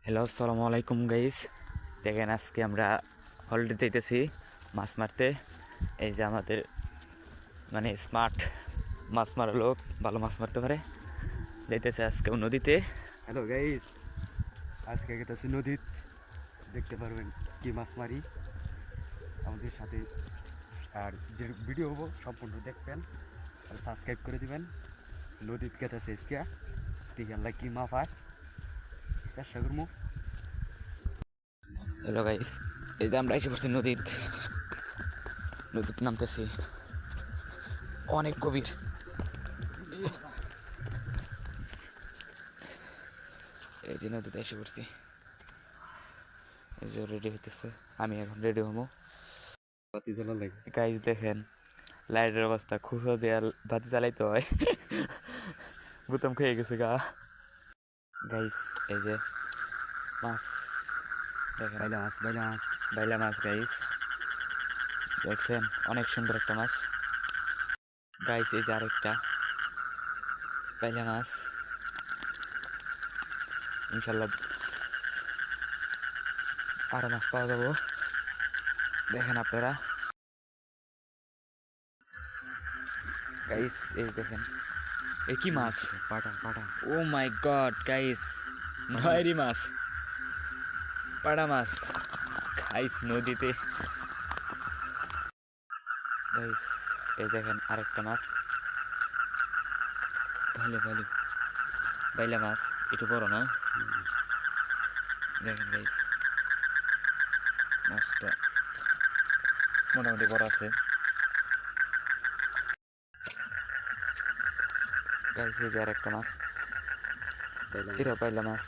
Hello, আসসালামু আলাইকুম guys. দেখেন আজকে আমরা হলিডে যাইতেছি মাছ মারতে। এই যে আমাদের স্মার্ট মাছ মারা লোক, ভালো মাছ মারতে পারে, যাইতেছে আজকে নদীতে। হ্যালো গাইস, আজকে গেতেছি নদীত, দেখতে পারবেন কি মাছ মারি আমাদের সাথে। আর যে ভিডিও হবো সম্পূর্ণ দেখবেন আর সাবস্ক্রাইব করে দিবেন। নদীত গেতেছে আজকে, দেখি আমরা কি মাছ পাই, চেষ্টা করবো। হ্যালো গাইস, এই যে আমরা এসে পড়ছি নদীতে নামতেছি, অনেক গভীর। এই যে নদীতে এসে পড়ছি, এই যে রেডি হইতেছে, আমি এখন রেডি হবো। বাতি জ্বালা লাগে গাইস দেখেন লাইটের অবস্থা, খুঁজো দেয়া বাতি জ্বালাইতে হয়। গুতম খেয়ে গেছে গা। গাইস এই যে মাছ দেখেন, বাইলা মাছ, বাইলা মাছ। বাইলা মাছ গাইস, দেখছেন অনেক সুন্দর একটা মাছ। গাইস এই যে আরেকটা বাইলা মাছ, ইনশাল্লাহ আরো মাছ পাওয়া যাবো। দেখেন আপনারা গাইস, এই দেখেন এ কি মাছ, পাটা পাটা ও মাই গড গাইস, নয়রি মাছ, পাড়া মাছ গাইস নদীতে। গাইস এই দেখেন আরেকটা মাছ, ভালো ভালো বাইলা মাছ, একটু বড় না? দেখেন গাইস মাছটা মোটামুটি বড় আছে। গাইস এই যে আরেকটা মাছ, এটা বাইলা মাছ।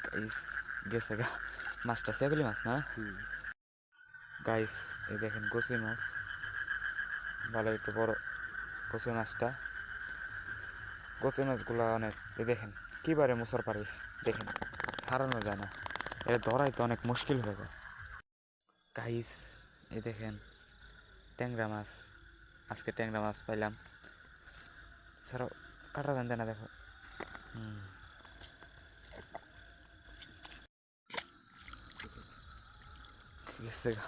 গাইস গেছে গা, মাছটা সেগুলি মাছ না? গাইস এই দেখেন কচুই মাছ, ভালো একটু বড় কচুই মাছটা। কচুই মাছগুলো অনেক, এই দেখেন কিবারে মুসর পারে, দেখেন ছাড়ানো যায় না, এটা ধরাই তো অনেক মুশকিল হয়ে যায়। গাইস এই দেখেন ট্যাংরা মাছ, আজকে ট্যাংরা মাছ পাইলাম, ছাড়াও কাটা জানতে না, দেখো। গেছে গা।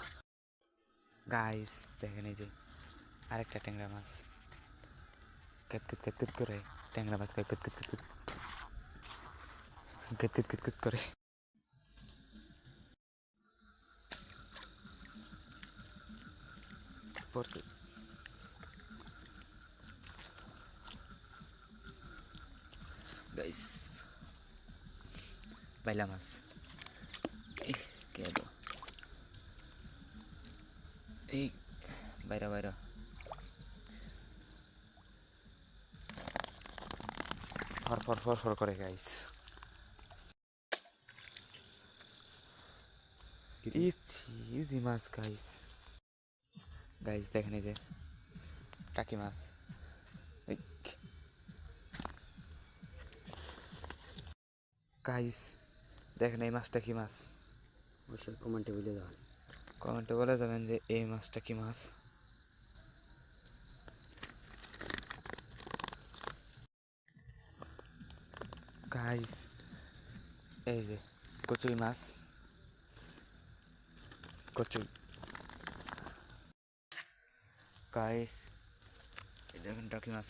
গাইস দেখেন এই যে আরেকটা ট্যাংরা মাছ, কত কত কত করে ট্যাংরা মাছ কত কত কত কত কত কত কত করে পড়ছে। গাইস বাইলা মাছ, কে দো এই বাইরা বাইরা, ফর ফর ফর ফর করে গাইস। ইজি মাছ গাইস। গাইস দেখেন এই যে টাকি মাছ, গাইস দেখেন এই মাছটা কি মাছ, অবশ্যই কমেন্টে বলে যাবেন। কমেন্টে বলে যাবেন যে এই মাছটা কি মাছ। গাইস এই যে কচুই মাছ, কচুই। গাইস এই দেখেন টাকি মাছ।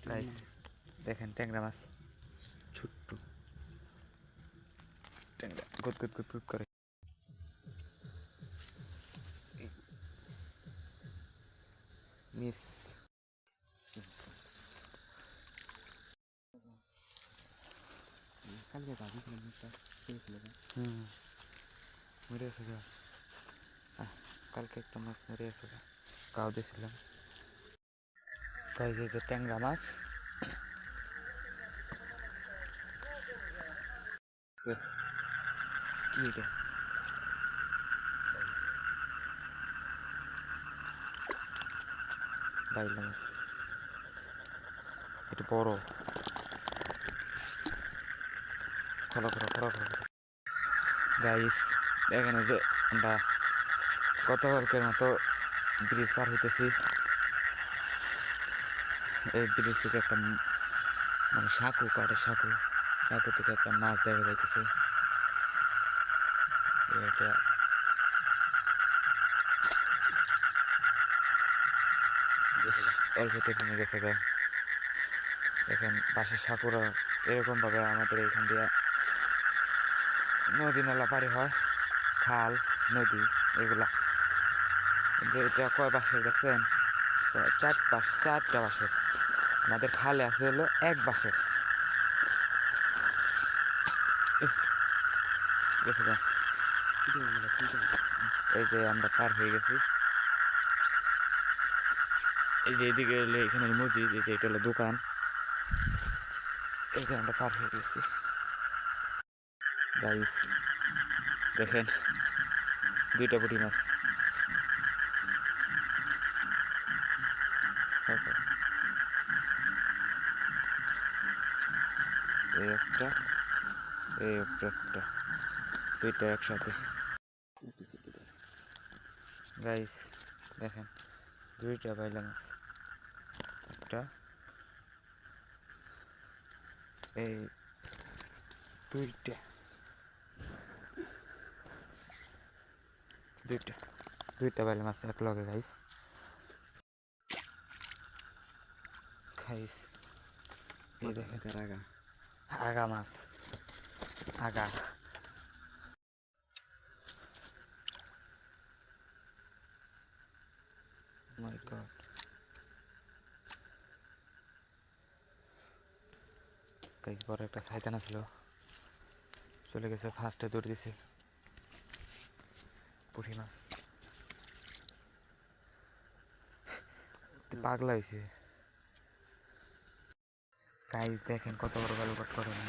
গাইস দেখেন ট্যাংরা মাছ, ছোট্ট ট্যাংরা গুদ গুদ গুদ গুদ করে। মিস কালকে দাবি মরে আছে গা, কালকে একটা মাছ মরে আছে গা, গাও দিয়েছিলাম। গাইস এই যে ট্যাংরা মাছ, কি এটা বাইলা মাছ, একটু বড়, খোলা খোলা খোলা খোলা। গাইস দেখেন এই যে আমরা গতকালকের মতো ব্রিজ পার হইতেছি, এই ব্রিজ থেকে একটা মানে সাঁকো কাটে সাঁকো সাঁকো থেকে একটা মাছ দেখা যাইতেছে এটা বেশ অল্পতে কমে গেছে গা এখন পাশের সাঁকোরা এরকমভাবে আমাদের এখান দিয়ে নদী নালা পাড়ি হয় খাল নদী এগুলা যে এটা কয় বাঁশের দেখছেন চারটা বাঁশের আমাদের খালে আছে হলো এক বাঁশের গেছে গা। এই যে আমরা পার হয়ে গেছি এই যে এদিকে হলো এখানে মসজিদ এই যে এটা হলো দোকান এই যে আমরা পার হয়ে গেছি গাইস দেখেন দুইটা পুঁটি মাছ এই একটা এই একটা দুইটা একসাথে গাইস দেখেন দুইটা বাইলা মাছ একটা এই দুইটা দুইটা দুইটা বাইলা মাছ এক লগে গাইস খাইস এই দেখেন আগা আগা মাছ আগা মাই গড গাইস বড় একটা শয়তান আসলো চলে গেছে ফার্স্টে দৌড় দিছে পুঁটি মাছ পাগলা হয়েছে গাইস দেখেন কত বড় বালুকাট করে না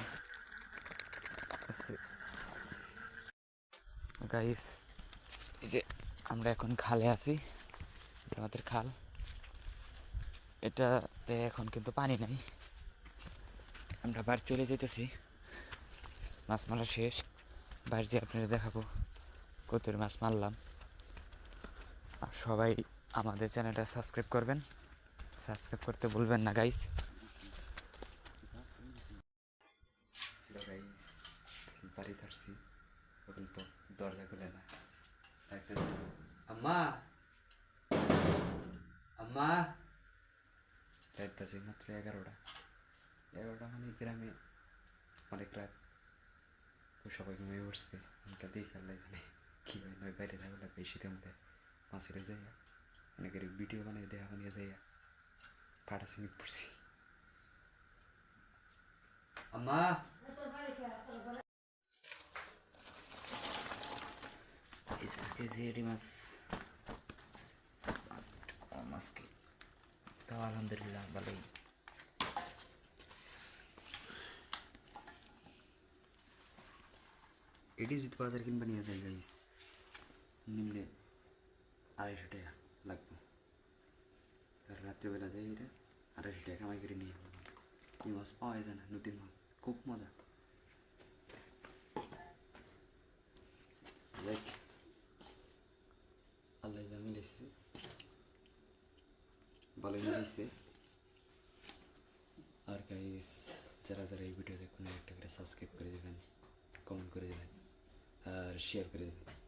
গাইস এই যে আমরা এখন খালে আছি এটা আমাদের খাল এটাতে এখন কিন্তু পানি নাই আমরা বাড়ি চলে যেতেছি মাছ মারা শেষ বাইরে যে আপনারা দেখাবো কত মাছ মারলাম আর সবাই আমাদের চ্যানেলটা সাবস্ক্রাইব করবেন সাবস্ক্রাইব করতে ভুলবেন না গাইস বাড়ি ধরছি ওখানে তো দরজা খুলে না আম্মা আম্মা রাইতাছে মাত্র 11টা মানে গ্রামে অনেক রাত তো সবাই ঘুমিয়ে উঠছে আমাকে দেখে আল্লাহ জানে কী হয় নয় বাইরে থাকলে লাগবে শীতের মধ্যে মাছেরা যাইয়া অনেকের ভিডিও বানিয়ে দেয়া বানিয়ে যাইয়া পাটা সিমিট পড়ছি আম্মা আজকে জিএডি মাছ মাছ একটু কম আজকে তাও আলহামদুলিল্লাহ ভালোই এটি যদি বাজার কিনবা নিয়ে যাই গাইস নিম্নে 250 টাকা লাগবে আর রাত্রেবেলা যাই এটা 250 টাকা কামাই করে নিয়ে এই মাছ পাওয়া যায় না নদীর মাছ খুব মজা লাইক আল্লাহ যা মিলেছে ভালোই মিলেছে আর গাইস যারা যারা এই ভিডিও দেখবেন একটা করে সাবস্ক্রাইব করে দেবেন কমেন্ট করে দেবেন আর শেয়ার করে দেবেন